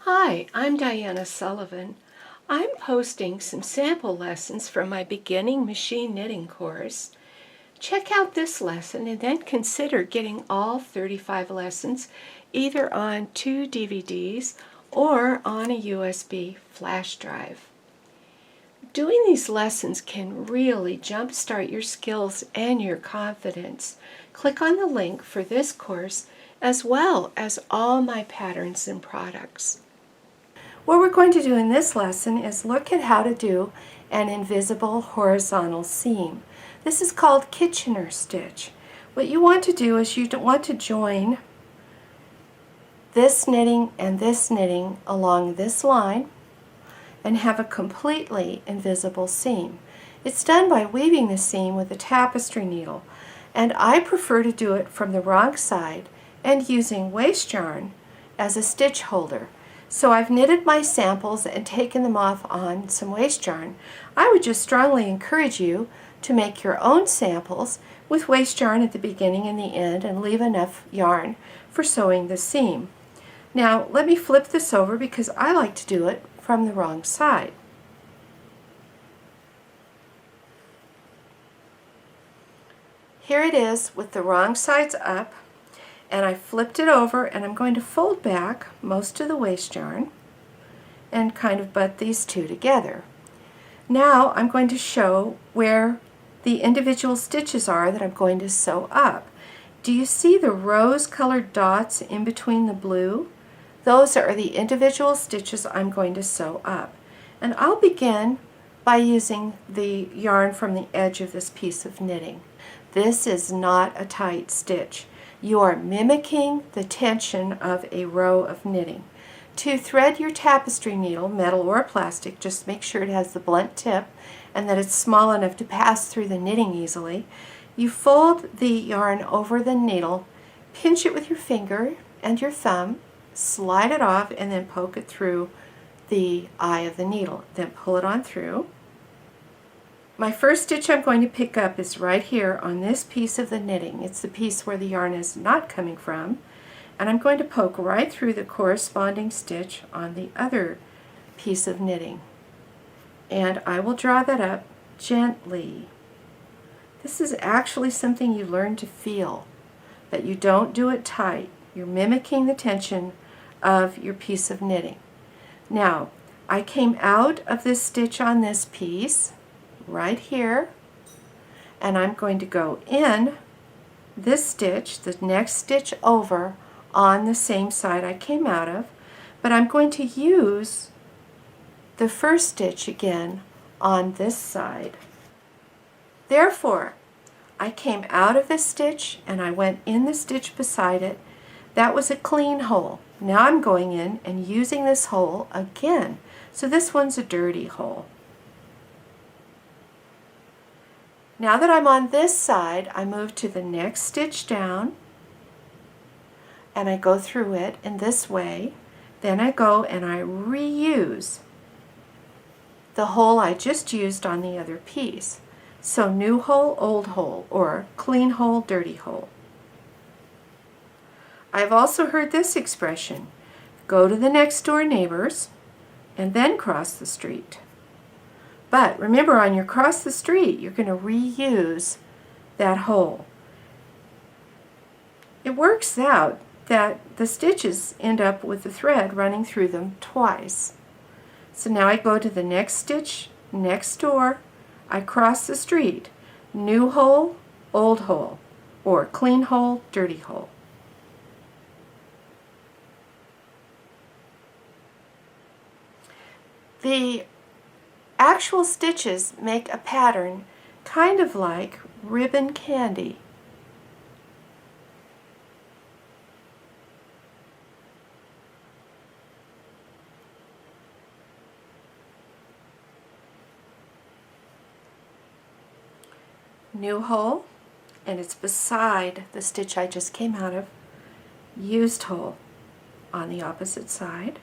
Hi, I'm Diana Sullivan. I'm posting some sample lessons from my beginning machine knitting course. Check out this lesson and then consider getting all 35 lessons either on 2 DVDs or on a USB flash drive. Doing these lessons can really jumpstart your skills and your confidence. Click on the link for this course as well as all my patterns and products. What we're going to do in this lesson is look at how to do an invisible horizontal seam. This is called Kitchener stitch. What you want to do is you want to join this knitting and this knitting along this line and have a completely invisible seam. It's done by weaving the seam with a tapestry needle, and I prefer to do it from the wrong side and using waste yarn as a stitch holder. So I've knitted my samples and taken them off on some waste yarn. I would just strongly encourage you to make your own samples with waste yarn at the beginning and the end and leave enough yarn for sewing the seam. Now let me flip this over because I like to do it from the wrong side. Here it is with the wrong sides up, and I flipped it over, and I'm going to fold back most of the waste yarn and kind of butt these two together. Now I'm going to show where the individual stitches are that I'm going to sew up. Do you see the rose colored dots in between the blue? Those are the individual stitches I'm going to sew up. And I'll begin by using the yarn from the edge of this piece of knitting. This is not a tight stitch. You are mimicking the tension of a row of knitting. To thread your tapestry needle, metal or plastic, just make sure it has the blunt tip and that it's small enough to pass through the knitting easily. You fold the yarn over the needle, pinch it with your finger and your thumb, slide it off, and then poke it through the eye of the needle. Then pull it on through. My first stitch I'm going to pick up is right here on this piece of the knitting. It's the piece where the yarn is not coming from, and I'm going to poke right through the corresponding stitch on the other piece of knitting. And I will draw that up gently. This is actually something you learn to feel, that you don't do it tight. You're mimicking the tension of your piece of knitting. Now, I came out of this stitch on this piece right here, and I'm going to go in this stitch, the next stitch over, on the same side I came out of, but I'm going to use the first stitch again on this side. Therefore, I came out of this stitch and I went in the stitch beside it. That was a clean hole. Now I'm going in and using this hole again. So this one's a dirty hole. Now that I'm on this side, I move to the next stitch down and I go through it in this way. Then I go and I reuse the hole I just used on the other piece. So new hole, old hole, or clean hole, dirty hole. I've also heard this expression, go to the next door neighbors and then cross the street. But remember, on your cross the street, you're going to reuse that hole. It works out that the stitches end up with the thread running through them twice. So now I go to the next stitch, next door, I cross the street, new hole, old hole, or clean hole, dirty hole. The actual stitches make a pattern kind of like ribbon candy. New hole, and it's beside the stitch I just came out of. Used hole on the opposite side.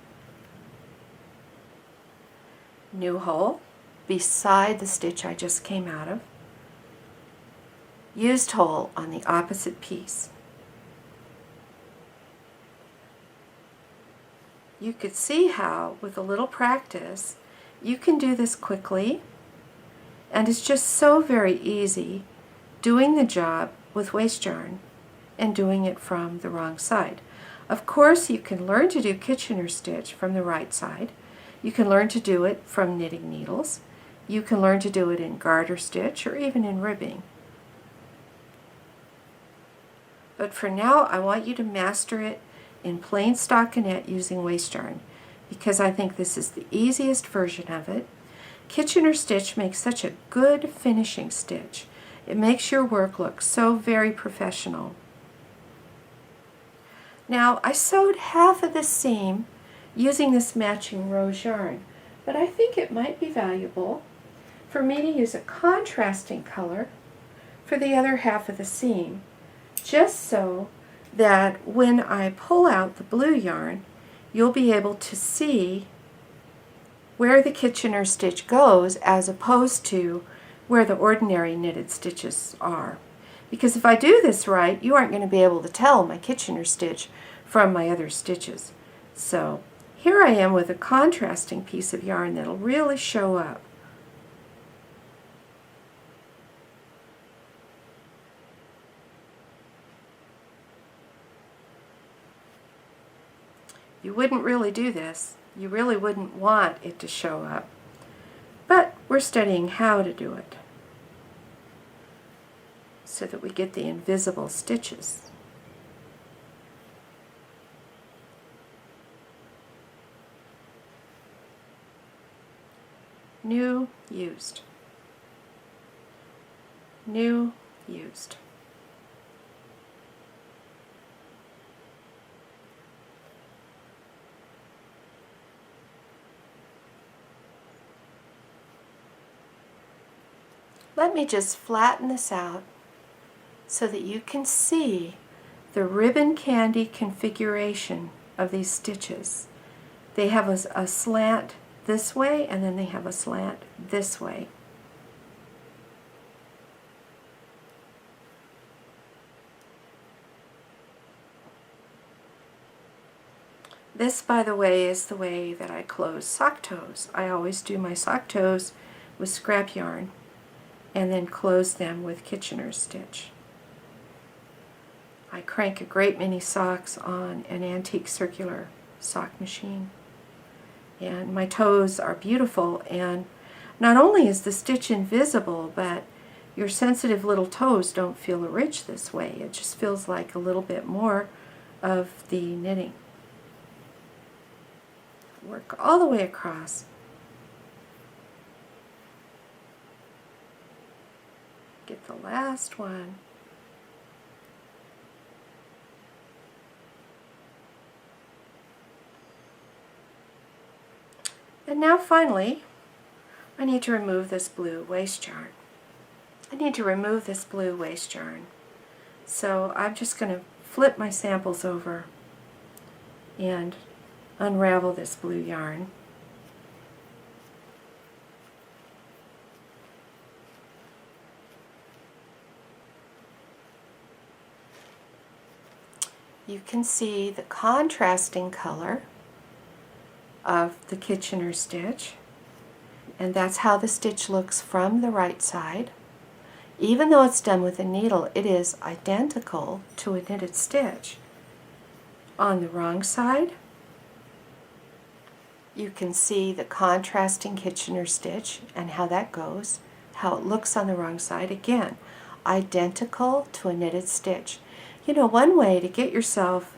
New hole beside the stitch I just came out of. Used hole on the opposite piece. you could see how, with a little practice, you can do this quickly, and it's just so very easy doing the job with waste yarn and doing it from the wrong side. Of course, you can learn to do Kitchener stitch from the right side. You can learn to do it from knitting needles. You can learn to do it in garter stitch or even in ribbing. But for now, I want you to master it in plain stockinette using waste yarn, because I think this is the easiest version of it. Kitchener stitch makes such a good finishing stitch. It makes your work look so very professional. Now, I sewed half of the seam using this matching rose yarn, but I think it might be valuable for me to use a contrasting color for the other half of the seam, just so that when I pull out the blue yarn, you'll be able to see where the Kitchener stitch goes as opposed to where the ordinary knitted stitches are. Because if I do this right, you aren't going to be able to tell my Kitchener stitch from my other stitches. So here I am with a contrasting piece of yarn that'll really show up. You wouldn't really do this. You really wouldn't want it to show up. But we're studying how to do it so that we get the invisible stitches. New, used. New, used. Let me just flatten this out so that you can see the ribbon candy configuration of these stitches. They have a slant this way, and then they have a slant this way. This, by the way, is the way that I close sock toes. I always do my sock toes with scrap yarn and then close them with Kitchener stitch. I crank a great many socks on an antique circular sock machine. And my toes are beautiful, and not only is the stitch invisible, but your sensitive little toes don't feel a ridge this way. It just feels like a little bit more of the knitting. Work all the way across. Get the last one. And now finally, I need to remove this blue waste yarn. So I'm just going to flip my samples over and unravel this blue yarn. You can see the contrasting color of the Kitchener stitch, and that's how the stitch looks from the right side. Even though it's done with a needle, it is identical to a knitted stitch. On the wrong side, you can see the contrasting Kitchener stitch and how that goes, how it looks on the wrong side. Again, identical to a knitted stitch. You know, one way to get yourself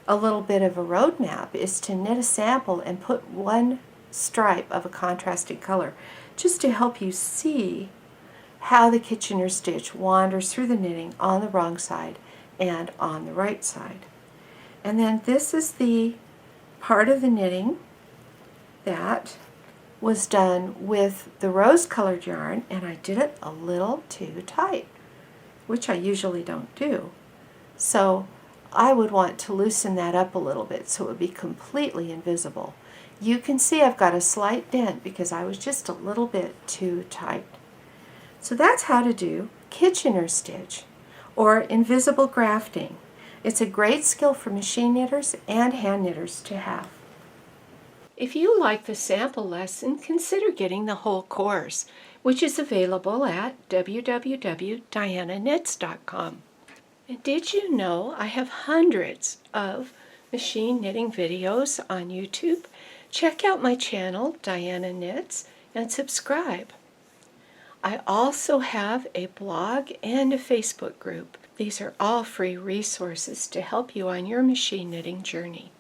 a little bit of a roadmap is to knit a sample and put one stripe of a contrasting color, just to help you see how the Kitchener stitch wanders through the knitting on the wrong side and on the right side. And then this is the part of the knitting that was done with the rose-colored yarn, and I did it a little too tight, which I usually don't do. So I would want to loosen that up a little bit so it would be completely invisible. You can see I've got a slight dent because I was just a little bit too tight. So that's how to do Kitchener stitch or invisible grafting. It's a great skill for machine knitters and hand knitters to have. If you like the sample lesson, consider getting the whole course, which is available at www.dianaknits.com. And did you know I have hundreds of machine knitting videos on YouTube? Check out my channel, Diana Knits, and subscribe. I also have a blog and a Facebook group. These are all free resources to help you on your machine knitting journey.